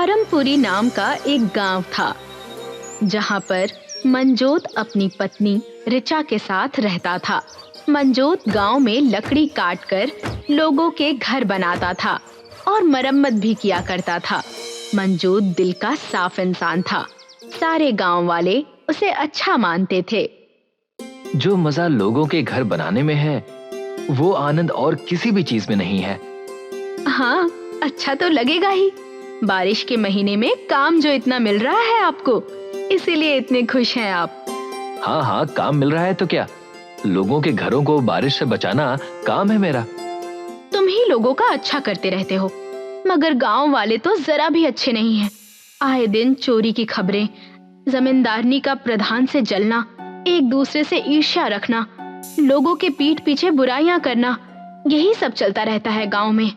आरमपुरी नाम का एक गांव था, जहां पर मंजोत अपनी पत्नी ऋचा के साथ रहता था। मंजोत गांव में लकड़ी काटकर लोगों के घर बनाता था और मरम्मत भी किया करता था। मंजोत दिल का साफ इंसान था। सारे गांव वाले उसे अच्छा मानते थे। जो मजा लोगों के घर बनाने में है, वो आनंद और किसी भी चीज में नहीं है। हाँ, अच्छा तो लगेगा ही। बारिश के महीने में काम जो इतना मिल रहा है आपको, इसीलिए इतने खुश हैं आप। हाँ हाँ, काम मिल रहा है तो क्या, लोगों के घरों को बारिश से बचाना काम है मेरा। तुम ही लोगों का अच्छा करते रहते हो, मगर गांव वाले तो जरा भी अच्छे नहीं हैं। आए दिन चोरी की खबरें, जमींदारनी का प्रधान से जलना, एक दूसरे से ईर्ष्या रखना, लोगों के पीठ पीछे बुराइयां करना, यही सब चलता रहता है गांव में।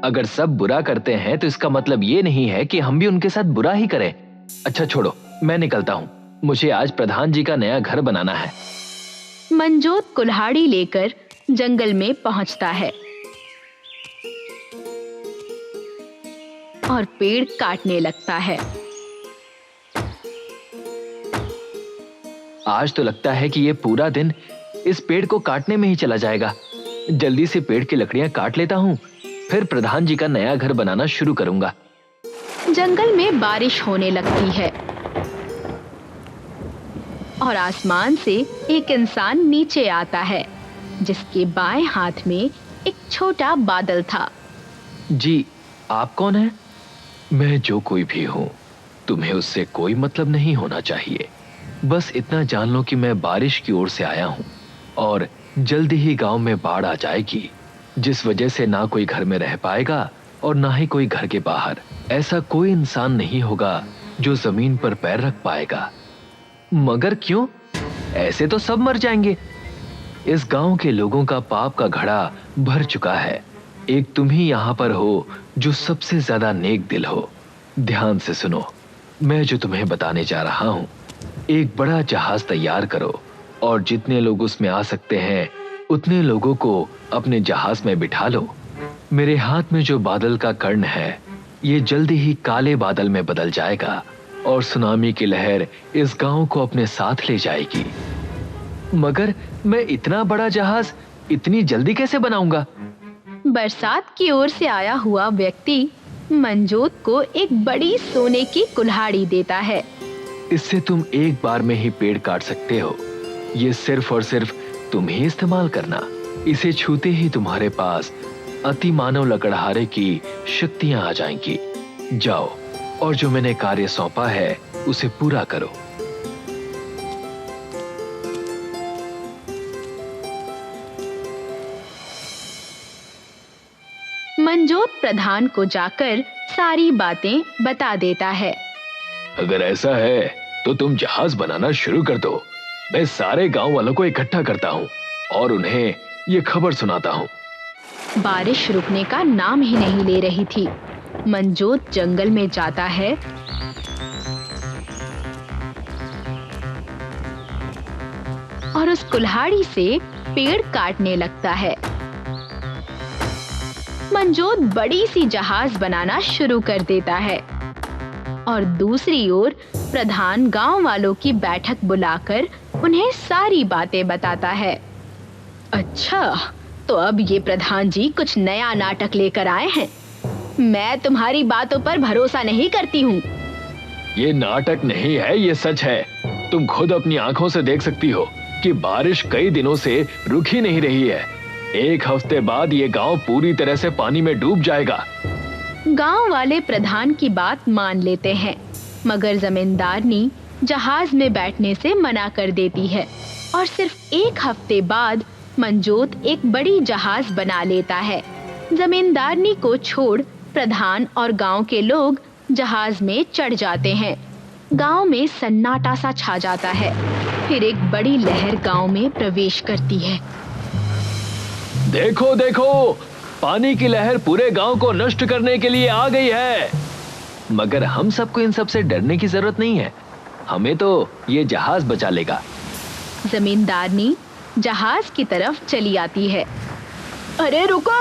अगर सब बुरा करते हैं तो इसका मतलब ये नहीं है कि हम भी उनके साथ बुरा ही करें। अच्छा छोड़ो, मैं निकलता हूँ, मुझे आज प्रधान जी का नया घर बनाना है। मंजोत कुल्हाड़ी लेकर जंगल में पहुंचता है और पेड़ काटने लगता है। आज तो लगता है कि ये पूरा दिन इस पेड़ को काटने में ही चला जाएगा। जल्दी से पेड़ की लकड़ियां काट लेता हूँ, फिर प्रधान जी का नया घर बनाना शुरू करूंगा। जंगल में बारिश होने लगती है और आसमान से एक इंसान नीचे आता है, जिसके बाएं हाथ में एक छोटा बादल था। जी, आप कौन हैं? मैं जो कोई भी हूँ, तुम्हें उससे कोई मतलब नहीं होना चाहिए। बस इतना जान लो कि मैं बारिश की ओर से आया हूँ और जल्दी ही गांव में बाढ़ आ जाएगी, जिस वजह से ना कोई घर में रह पाएगा और ना ही कोई घर के बाहर। ऐसा कोई इंसान नहीं होगा जो जमीन पर पैर रख पाएगा। मगर क्यों? ऐसे तो सब मर जाएंगे। इस गांव के लोगों का पाप का घड़ा भर चुका है। एक तुम ही यहां पर हो जो सबसे ज्यादा नेक दिल हो। ध्यान से सुनो, मैं जो तुम्हें बताने जा रहा हूं। एक बड़ा जहाज तैयार करो और जितने लोग उसमें आ सकते हैं उतने लोगों को अपने जहाज में बिठा लो। मेरे हाथ में जो बादल का कर्ण है, ये जल्दी ही काले बादल में बदल जाएगा और सुनामी की लहर इस गांव को अपने साथ ले जाएगी। मगर मैं इतना बड़ा जहाज इतनी जल्दी कैसे बनाऊंगा? बरसात की ओर से आया हुआ व्यक्ति मंजोत को एक बड़ी सोने की कुल्हाड़ी देता है। इससे तुम एक बार में ही पेड़ काट सकते हो। ये सिर्फ और सिर्फ तुम ही इस्तेमाल करना। इसे छूते ही तुम्हारे पास अति मानव लकड़हारे की शक्तियां आ जाएंगी। जाओ और जो मैंने कार्य सौंपा है उसे पूरा करो। मंजोत प्रधान को जाकर सारी बातें बता देता है। अगर ऐसा है तो तुम जहाज बनाना शुरू कर दो। मैं सारे गांव वालों को इकट्ठा करता हूँ और उन्हें ये खबर सुनाता हूँ। बारिश रुकने का नाम ही नहीं ले रही थी। मंजोत जंगल में जाता है और उस कुल्हाड़ी से पेड़ काटने लगता है। मंजोत बड़ी सी जहाज बनाना शुरू कर देता है और दूसरी ओर प्रधान गांव वालों की बैठक बुलाकर उन्हें सारी बातें बताता है। अच्छा, तो अब ये प्रधान जी कुछ नया नाटक लेकर आए हैं। मैं तुम्हारी बातों पर भरोसा नहीं करती हूँ। ये नाटक नहीं है, ये सच है। तुम खुद अपनी आंखों से देख सकती हो कि बारिश कई दिनों से रुक ही नहीं रही है। एक हफ्ते बाद ये गांव पूरी तरह से पानी में डूब जाएगा। गांव वाले प्रधान की बात मान लेते हैं, मगर जमींदारनी जहाज में बैठने से मना कर देती है और सिर्फ एक हफ्ते बाद मंजोत एक बड़ी जहाज बना लेता है। जमींदारनी को छोड़ प्रधान और गांव के लोग जहाज में चढ़ जाते हैं। गांव में सन्नाटा सा छा जाता है। फिर एक बड़ी लहर गांव में प्रवेश करती है। देखो देखो, पानी की लहर पूरे गांव को नष्ट करने के लिए आ गई है। मगर हम सबको इन सब से डरने की जरूरत नहीं है। हमें तो ये जहाज बचा लेगा। जमींदारनी जहाज की तरफ चली आती है। अरे रुको,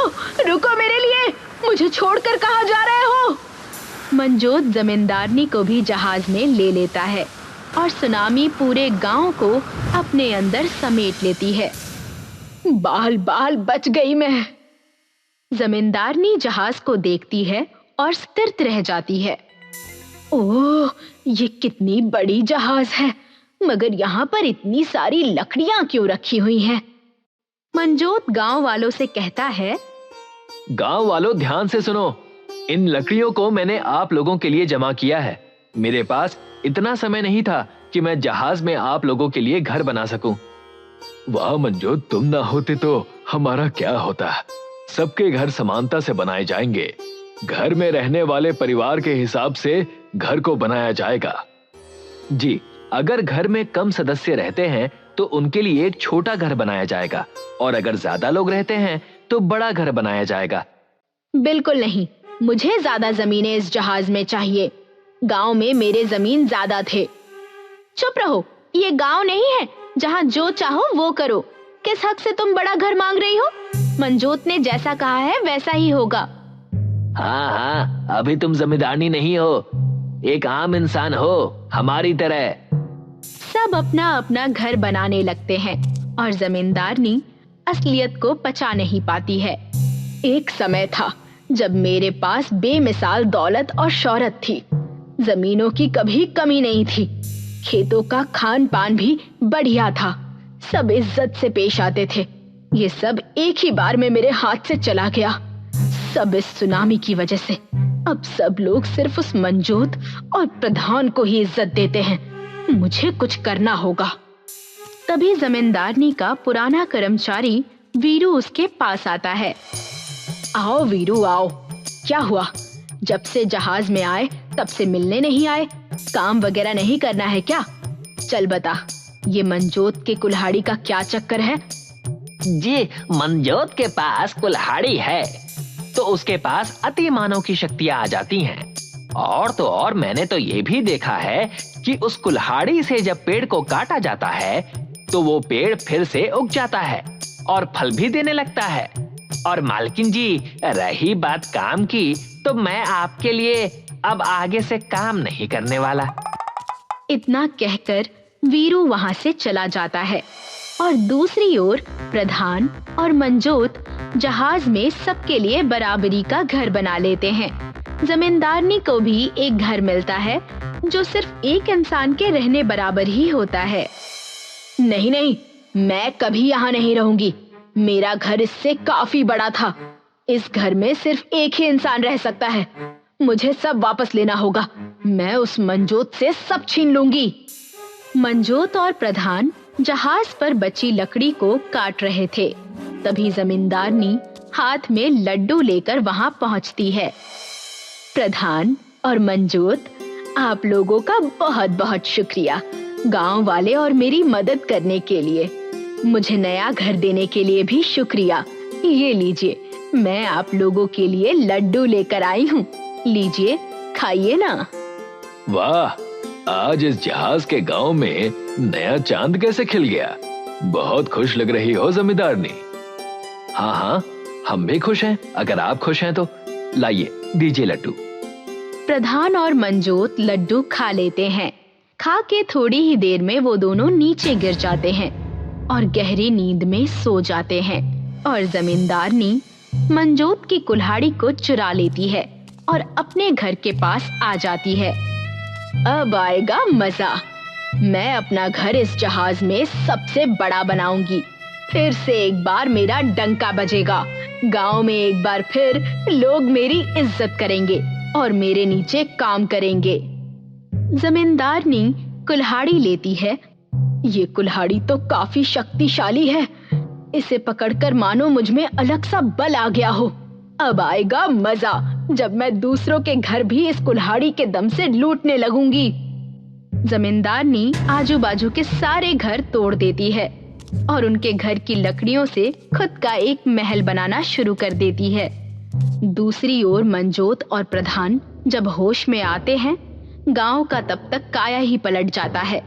रुको मेरे लिए, मुझे छोड़कर कहाँ जा रहे हो? मंजोत जमींदारनी को भी जहाज में ले लेता है और सुनामी पूरे गांव को अपने अंदर समेट लेती है। बाल बाल बच गई मैं। जमींदारनी जहाज को देखती है और स्थिर रह जाती है। ओह, ये कितनी बड़ी जहाज है, मगर यहाँ पर इतनी सारी लकड़ियां क्यों रखी हुई हैं? मंजोत गांव वालों से कहता है, गांव वालों ध्यान से सुनो, इन लकड़ियों को मैंने आप लोगों के लिए जमा किया है। मेरे पास इतना समय नहीं था कि मैं जहाज में आप लोगों के लिए घर बना सकूं। वाह मंजोत, तुम ना होते तो हमारा क्या होता। सबके घर समानता से बनाए जाएंगे। घर में रहने वाले परिवार के हिसाब से घर को बनाया जाएगा। जी, अगर घर में कम सदस्य रहते हैं तो उनके लिए एक छोटा घर बनाया जाएगा, और अगर ज्यादा लोग रहते हैं तो बड़ा घर बनाया जाएगा। बिल्कुल नहीं, मुझे ज्यादा जमीनें इस जहाज में चाहिए। गांव में मेरे जमीन ज्यादा थे। चुप रहो, ये गांव नहीं है जहां जो चाहो वो करो। किस हक से तुम बड़ा घर मांग रही हो? मंजोत ने जैसा कहा है वैसा ही होगा। हाँ, अभी तुम जमींदारनी नहीं हो, एक आम इंसान हो, हमारी तरह। सब अपना अपना घर बनाने लगते हैं और जमींदारनी असलियत को पचा नहीं पाती है। एक समय था जब मेरे पास बेमिसाल दौलत और शोहरत थी। जमीनों की कभी कमी नहीं थी। खेतों का खान पान भी बढ़िया था। सब इज्जत से पेश आते थे। ये सब एक ही बार में मेरे हाथ से चला गया। सब इस सुनामी की वजह से। अब सब लोग सिर्फ उस मंजोत और प्रधान को ही इज्जत देते हैं। मुझे कुछ करना होगा। तभी जमींदारनी का पुराना कर्मचारी वीरू उसके पास आता है। आओ वीरू, आओ। क्या हुआ? जब से जहाज में आए तब से मिलने नहीं आए। काम वगैरह नहीं करना है क्या? चल बता, ये मंजोत के कुल्हाड़ी का क्या चक्कर है? जी, मंजोत के पास कुल्हाड़ी है तो उसके पास अति मानव की शक्तियां आ जाती हैं। और तो और मैंने तो ये भी देखा है कि उस कुल्हाड़ी से जब पेड़ को काटा जाता है तो वो पेड़ फिर से उग जाता है और फल भी देने लगता है। और मालकिन जी, रही बात काम की, तो मैं आपके लिए अब आगे से काम नहीं करने वाला। इतना कहकर वीरू वहां से चला जाता है और दूसरी ओर प्रधान और मंजोत जहाज में सबके लिए बराबरी का घर बना लेते हैं। जमींदारनी को भी एक घर मिलता है जो सिर्फ एक इंसान के रहने बराबर ही होता है। नहीं नहीं, मैं कभी यहाँ नहीं रहूंगी। मेरा घर इससे काफी बड़ा था। इस घर में सिर्फ एक ही इंसान रह सकता है। मुझे सब वापस लेना होगा। मैं उस मंजोत से सब छीन लूंगी। मंजोत और प्रधान जहाज पर बची लकड़ी को काट रहे थे। तभी जमींदारनी हाथ में लड्डू लेकर वहां पहुंचती है। प्रधान और मंजोत, आप लोगों का बहुत बहुत शुक्रिया, गांव वाले और मेरी मदद करने के लिए। मुझे नया घर देने के लिए भी शुक्रिया। ये लीजिए, मैं आप लोगों के लिए लड्डू लेकर आई हूँ। लीजिए, खाइए ना। वाह, आज इस जहाज के गांव में नया चांद कैसे खिल गया। बहुत खुश लग रही हो जमींदारनी। हाँ हाँ, हम भी खुश हैं। अगर आप खुश हैं तो लाइए, दीजिए लड्डू। प्रधान और मंजोत लड्डू खा लेते हैं। खा के थोड़ी ही देर में वो दोनों नीचे गिर जाते हैं और गहरी नींद में सो जाते हैं। और जमींदारनी मंजोत की कुल्हाड़ी को चुरा लेती है और अपने घर के पास आ जाती है। अब आएगा मजा। मैं अपना घर इस जहाज में सबसे बड़ा बनाऊंगी। फिर से एक बार मेरा डंका बजेगा। गांव में एक बार फिर लोग मेरी इज्जत करेंगे और मेरे नीचे काम करेंगे। जमींदारनी कुल्हाड़ी लेती है। ये कुल्हाड़ी तो काफी शक्तिशाली है। इसे पकड़कर मानो मुझ में अलग सा बल आ गया हो। अब आएगा मजा जब मैं दूसरों के घर भी इस कुल्हाड़ी के दम से लूटने लगूंगी। जमींदारनी आजू बाजू के सारे घर तोड़ देती है और उनके घर की लकड़ियों से खुद का एक महल बनाना शुरू कर देती है। दूसरी ओर मंजोत और प्रधान जब होश में आते हैं, गांव का तब तक काया ही पलट जाता है।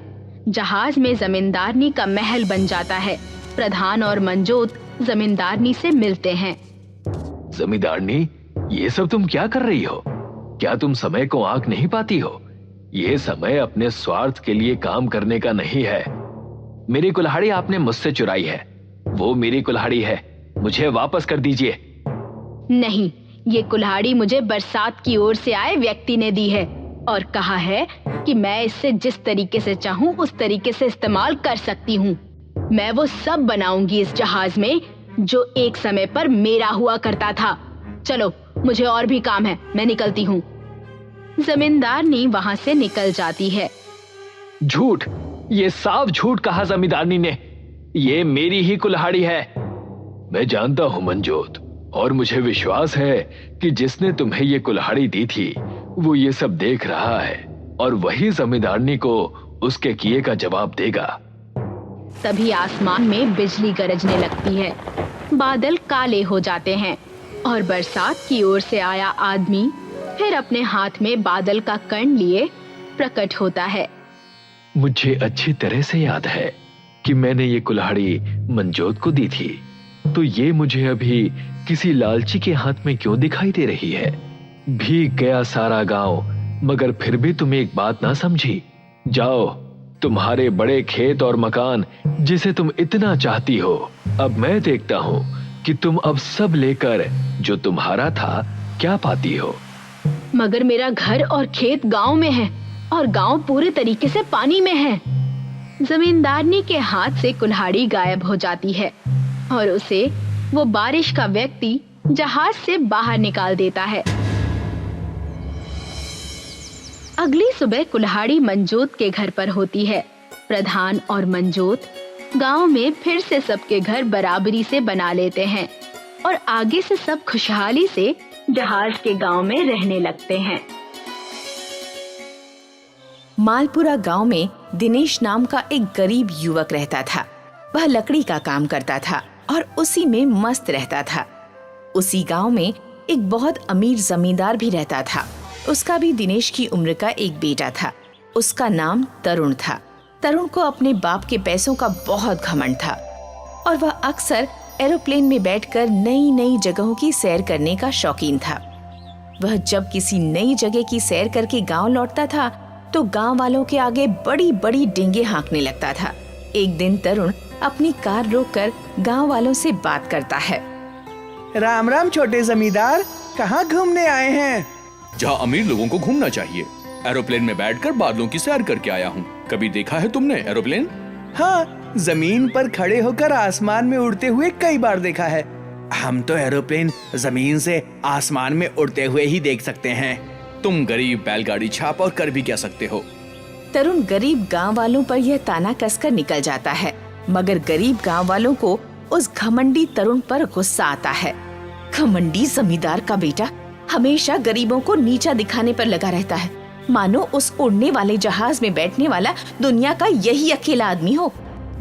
जहाज में जमींदारनी का महल बन जाता है। प्रधान और मंजोत जमींदारनी से मिलते हैं। जमींदारनी, ये सब तुम क्या कर रही हो? क्या तुम समय को आंक नहीं पाती हो? यह समय अपने स्वार्थ के लिए काम करने का नहीं है। मेरी कुल्हाड़ी आपने मुझसे चुराई है, वो मेरी कुल्हाड़ी है, मुझे वापस कर दीजिए। नहीं, ये कुल्हाड़ी मुझे बरसात की ओर से आए व्यक्ति ने दी है और कहा है कि मैं इससे जिस तरीके से चाहूं उस तरीके से इस्तेमाल कर सकती हूँ। मैं वो सब बनाऊंगी इस जहाज में जो एक समय पर मेरा हुआ करता था। चलो, मुझे और भी काम है, मैं निकलती हूँ। जमींदारनी वहां से निकल जाती है। झूठ, ये साफ झूठ कहा जमींदारनी ने। ये मेरी ही कुल्हाड़ी है। मैं जानता हूं मंजोत, और मुझे विश्वास है कि जिसने तुम्हें ये कुल्हाड़ी दी थी वो ये सब देख रहा है और वही जमींदारनी को उसके किए का जवाब देगा। तभी आसमान में बिजली गरजने लगती है, बादल काले हो जाते हैं और बरसात की ओर से आया आदमी फिर अपने हाथ में बादल का कण लिए प्रकट होता है। मुझे अच्छी तरह से याद है कि मैंने ये कुल्हाड़ी मंजोत को दी थी, तो ये मुझे अभी किसी लालची के हाथ में क्यों दिखाई दे रही है? भीग गया सारा गांव, मगर फिर भी तुम एक बात ना समझी। जाओ, तुम्हारे बड़े खेत और मकान जिसे तुम इतना चाहती हो, अब मैं देखता हूँ कि तुम अब सब लेकर जो तुम्हारा था क्या पाती हो। मगर मेरा घर और खेत गांव में है और गांव पूरे तरीके से पानी में है। जमींदारनी के हाथ से कुल्हाड़ी गायब हो जाती है और उसे वो बारिश का व्यक्ति जहाज से बाहर निकाल देता है। अगली सुबह कुल्हाड़ी मंजोत के घर पर होती है। प्रधान और मंजोत गांव में फिर से सबके घर बराबरी से बना लेते हैं और आगे से सब खुशहाली से जहाज के गांव में रहने लगते हैं। मालपुरा गांव में दिनेश नाम का एक गरीब युवक रहता था। वह लकड़ी का काम करता था और उसी में मस्त रहता था। उसी गांव में एक बहुत अमीर जमींदार भी रहता था। उसका भी दिनेश की उम्र का एक बेटा था। उसका नाम तरुण था। तरुण को अपने बाप के पैसों का बहुत घमंड था और वह अक्सर एरोप्लेन में बैठकर नई नई जगहों की सैर करने का शौकीन था। वह जब किसी नई जगह की सैर करके गांव लौटता था तो गांव वालों के आगे बड़ी बड़ी डींगे हाँकने लगता था। एक दिन तरुण अपनी कार रोककर गांव वालों से बात करता है। राम राम छोटे जमींदार, कहाँ घूमने आए हैं? जहाँ अमीर लोगों को घूमना चाहिए। एरोप्लेन में बैठकर बादलों की सैर करके आया हूँ। कभी देखा है तुमने एरोप्लेन? हाँ, जमीन पर खड़े होकर आसमान में उड़ते हुए कई बार देखा है। हम तो एरोप्लेन जमीन से आसमान में उड़ते हुए ही देख सकते हैं। तुम गरीब बैलगाड़ी छाप और कर भी क्या सकते हो? तरुण गरीब गांव वालों पर यह ताना कसकर निकल जाता है, मगर गरीब गांव वालों को उस घमंडी तरुण पर गुस्सा आता है। घमंडी जमींदार का बेटा हमेशा गरीबों को नीचा दिखाने पर लगा रहता है, मानो उस उड़ने वाले जहाज में बैठने वाला दुनिया का यही अकेला आदमी हो।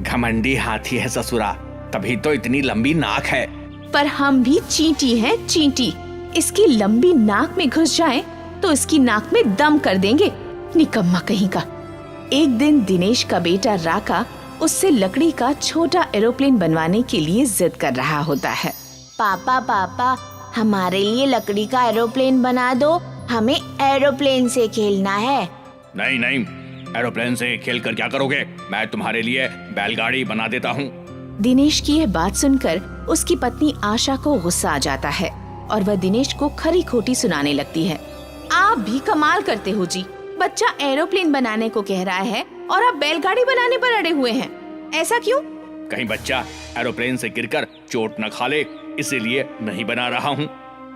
घमंडी हाथी है ससुरा, तभी तो इतनी लंबी नाक है। पर हम भी चींटी हैं, चींटी। इसकी लंबी नाक में घुस जाएं तो इसकी नाक में दम कर देंगे, निकम्मा कहीं का। एक दिन दिनेश का बेटा राका उससे लकड़ी का छोटा एरोप्लेन बनवाने के लिए जिद कर रहा होता है। पापा पापा, हमारे लिए लकड़ी का एरोप्लेन बना दो, हमें एरोप्लेन से खेलना है। नहीं नहीं, एरोप्लेन से खेल कर क्या करोगे? मैं तुम्हारे लिए बैलगाड़ी बना देता हूँ। दिनेश की यह बात सुनकर उसकी पत्नी आशा को गुस्सा आ जाता है और वह दिनेश को खरी खोटी सुनाने लगती है। आप भी कमाल करते हो जी, बच्चा एरोप्लेन बनाने को कह रहा है और आप बैलगाड़ी बनाने पर अड़े हुए हैं। ऐसा क्यों? कहीं बच्चा एरोप्लेन से गिरकर चोट न खा ले, इसीलिए नहीं बना रहा हूँ।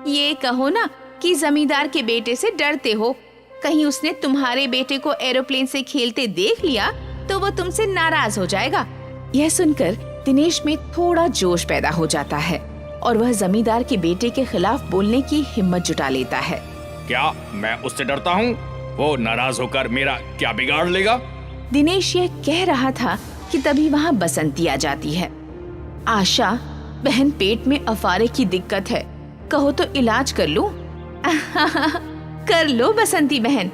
ये कहो ना कि जमींदार के बेटे से डरते हो। कहीं उसने तुम्हारे बेटे को एरोप्लेन से खेलते देख लिया तो वो तुमसे नाराज हो जाएगा। यह सुनकर दिनेश में थोड़ा जोश पैदा हो जाता है और वह जमींदार के बेटे के खिलाफ बोलने की हिम्मत जुटा लेता है। क्या मैं उससे डरता हूँ? वो नाराज होकर मेरा क्या बिगाड़ लेगा? दिनेश यह कह रहा था कि तभी वहाँ बसंती आ जाती है। आशा, बहन पेट में अफारे की दिक्कत है, कहो तो इलाज कर लूं? कर लो बसंती बहन।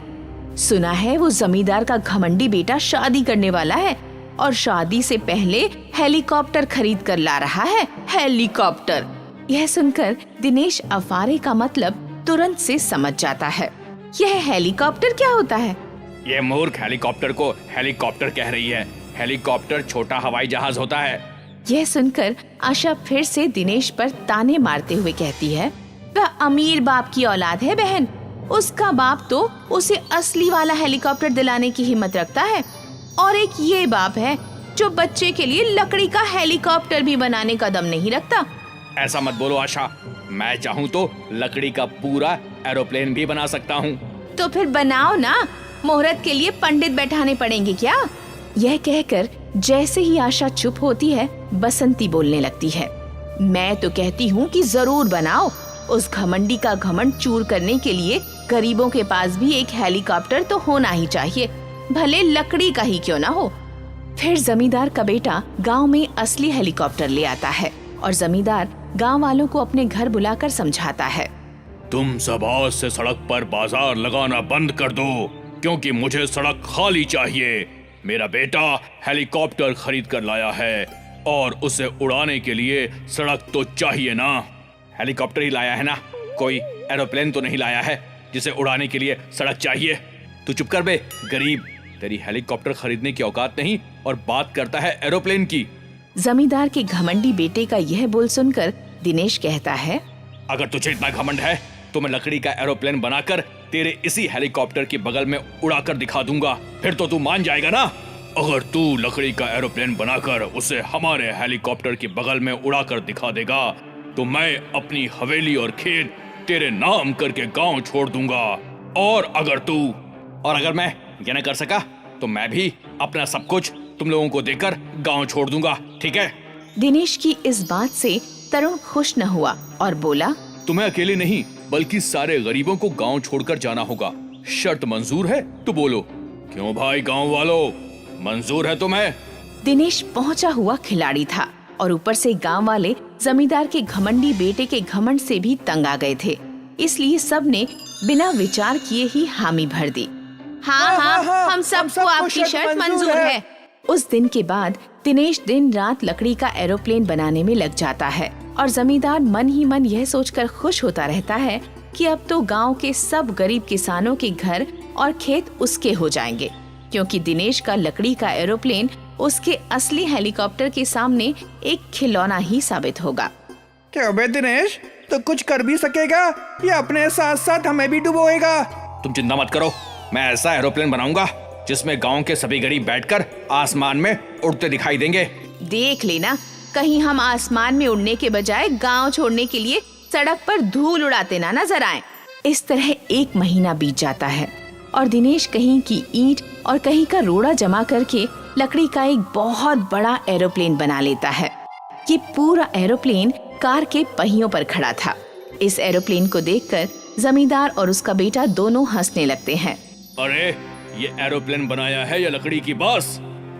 सुना है वो जमींदार का घमंडी बेटा शादी करने वाला है और शादी से पहले हेलीकॉप्टर खरीद कर ला रहा है। हेलीकॉप्टर। यह सुनकर दिनेश अफारे का मतलब तुरंत से समझ जाता है। यह हेलीकॉप्टर क्या होता है? ये मूर्ख हेलीकॉप्टर को हेलीकॉप्टर कह रही है। हेलीकॉप्टर छोटा हवाई जहाज होता है। यह सुनकर आशा फिर से दिनेश पर ताने मारते हुए कहती है, वह अमीर बाप की औलाद है बहन। उसका बाप तो उसे असली वाला हेलीकॉप्टर दिलाने की हिम्मत रखता है, और एक ये बाप है जो बच्चे के लिए लकड़ी का हेलीकॉप्टर भी बनाने का दम नहीं रखता। ऐसा मत बोलो आशा, मैं चाहूँ तो लकड़ी का पूरा एरोप्लेन भी बना सकता हूँ। तो फिर बनाओ ना, मुहूर्त के लिए पंडित बैठाने पड़ेंगे क्या? यह कहकर जैसे ही आशा चुप होती है, बसंती बोलने लगती है, मैं तो कहती हूँ कि जरूर बनाओ। उस घमंडी का घमंड चूर करने के लिए गरीबों के पास भी एक हेलीकॉप्टर तो होना ही चाहिए, भले लकड़ी का ही क्यों ना हो। फिर जमींदार का बेटा गांव में असली हेलीकॉप्टर ले आता है और जमींदार गांव वालों को अपने घर बुलाकर समझाता है, तुम सब आज से सड़क पर बाजार लगाना बंद कर दो, क्योंकि मुझे सड़क खाली चाहिए। मेरा बेटा हेलीकॉप्टर खरीद कर लाया है और उसे उड़ाने के लिए सड़क तो चाहिए ना। हेलीकॉप्टर ही लाया है ना, कोई एरोप्लेन तो नहीं लाया है जिसे उड़ाने के लिए सड़क चाहिए। तू चुप कर बे गरीब, तेरी हेलीकॉप्टर खरीदने की औकात नहीं और बात करता है एरोप्लेन की। जमींदार के घमंडी बेटे का यह बोल सुनकर दिनेश कहता है, अगर तुझे इतना घमंड है तो मैं लकड़ी का एरोप्लेन बनाकर तेरे इसी हेलीकॉप्टर के बगल में उड़ाकर दिखा दूंगा, फिर तो तू मान जाएगा ना। अगर तू लकड़ी का एरोप्लेन बनाकर उसे हमारे हेलीकॉप्टर के बगल में उड़ाकर दिखा देगा तो मैं अपनी हवेली और खेत तेरे नाम करके गांव छोड़ दूंगा। और अगर मैं ये न कर सका तो मैं भी अपना सब कुछ तुम लोगों को देकर गांव छोड़ दूंगा, ठीक है? दिनेश की इस बात से तरुण खुश न हुआ और बोला, तुम्हें अकेले नहीं बल्कि सारे गरीबों को गांव छोड़कर जाना होगा। शर्त मंजूर है तो बोलो। क्यों भाई गांव वालों, मंजूर है तुम्हें? दिनेश पहुंचा हुआ खिलाड़ी था और ऊपर से गांव वाले जमींदार के घमंडी बेटे के घमंड से भी तंग आ गए थे, इसलिए सब ने बिना विचार किए ही हामी भर दी। हाँ, हम सबको आपकी शर्त मंजूर है। उस दिन के बाद दिनेश दिन रात लकड़ी का एरोप्लेन बनाने में लग जाता है और जमींदार मन ही मन यह सोचकर खुश होता रहता है कि अब तो गांव के सब गरीब किसानों के घर और खेत उसके हो जाएंगे, क्योंकि दिनेश का लकड़ी का एरोप्लेन उसके असली हेलीकॉप्टर के सामने एक खिलौना ही साबित होगा। क्या बे दिनेश, तो कुछ कर भी सकेगा या अपने साथ साथ हमें भी डुबोएगा? तुम चिंता मत करो, मैं ऐसा एरोप्लेन बनाऊंगा जिसमें गांव के सभी गरीब बैठकर आसमान में उड़ते दिखाई देंगे। देख लेना, कहीं हम आसमान में उड़ने के बजाय गांव छोड़ने के लिए सड़क पर धूल उड़ाते ना नजर आए। इस तरह 1 महीना बीत जाता है और दिनेश कहीं की ईंट और कहीं का रोड़ा जमा करके लकड़ी का एक बहुत बड़ा एरोप्लेन बना लेता है। ये पूरा एरोप्लेन कार के पहियों पर खड़ा था। इस एरोप्लेन को देखकर जमींदार और उसका बेटा दोनों हंसने लगते हैं। अरे ये एरोप्लेन बनाया है या लकड़ी की बस?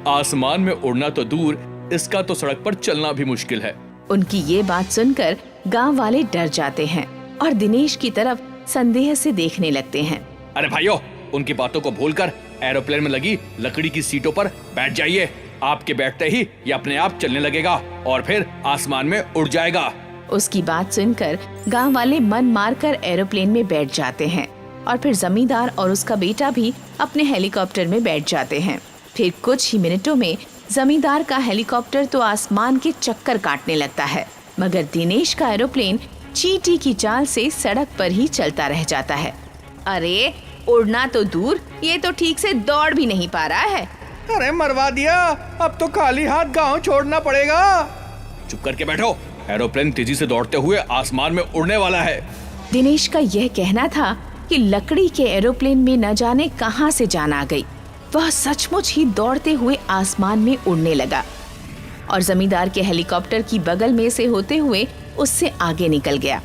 आसमान में उड़ना तो दूर, इसका तो सड़क पर चलना भी मुश्किल है। उनकी ये बात सुनकर गांव वाले डर जाते हैं और दिनेश की तरफ संदेह से देखने लगते हैं। अरे भाइयों, उनकी बातों को भूलकर एरोप्लेन में लगी लकड़ी की सीटों पर बैठ जाइए। आपके बैठते ही ये अपने आप चलने लगेगा और फिर आसमान में उड़ जाएगा। उसकी बात सुनकर गांव वाले मन मारकर एरोप्लेन में बैठ जाते हैं और फिर जमींदार और उसका बेटा भी अपने हेलीकॉप्टर में बैठ जाते हैं। फिर कुछ ही मिनटों में जमींदार का हेलीकॉप्टर तो आसमान के चक्कर काटने लगता है, मगर दिनेश का एरोप्लेन चींटी की चाल से सड़क पर ही चलता रह जाता है। अरे उड़ना तो दूर, ये तो ठीक से दौड़ भी नहीं पा रहा है। अरे मरवा दिया, अब तो खाली हाथ गांव छोड़ना पड़ेगा। चुप करके बैठो, एरोप्लेन तेजी से दौड़ते हुए आसमान में उड़ने वाला है। दिनेश का यह कहना था कि लकड़ी के एरोप्लेन में न जाने कहां से जान आ गई। वह सचमुच ही दौड़ते हुए आसमान में उड़ने लगा और जमींदार के हेलीकॉप्टर की बगल में से होते हुए उससे आगे निकल गया।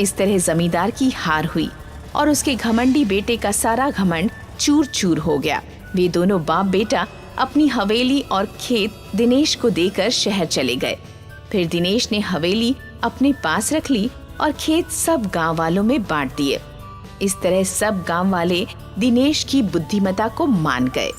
इस तरह जमींदार की हार हुई और उसके घमंडी बेटे का सारा घमंड चूर चूर हो गया। वे दोनों बाप बेटा अपनी हवेली और खेत दिनेश को देकर शहर चले गए। फिर दिनेश ने हवेली अपने पास रख ली और खेत सब गांव वालों में बांट दिए। इस तरह सब गांव वाले दिनेश की बुद्धिमत्ता को मान गए।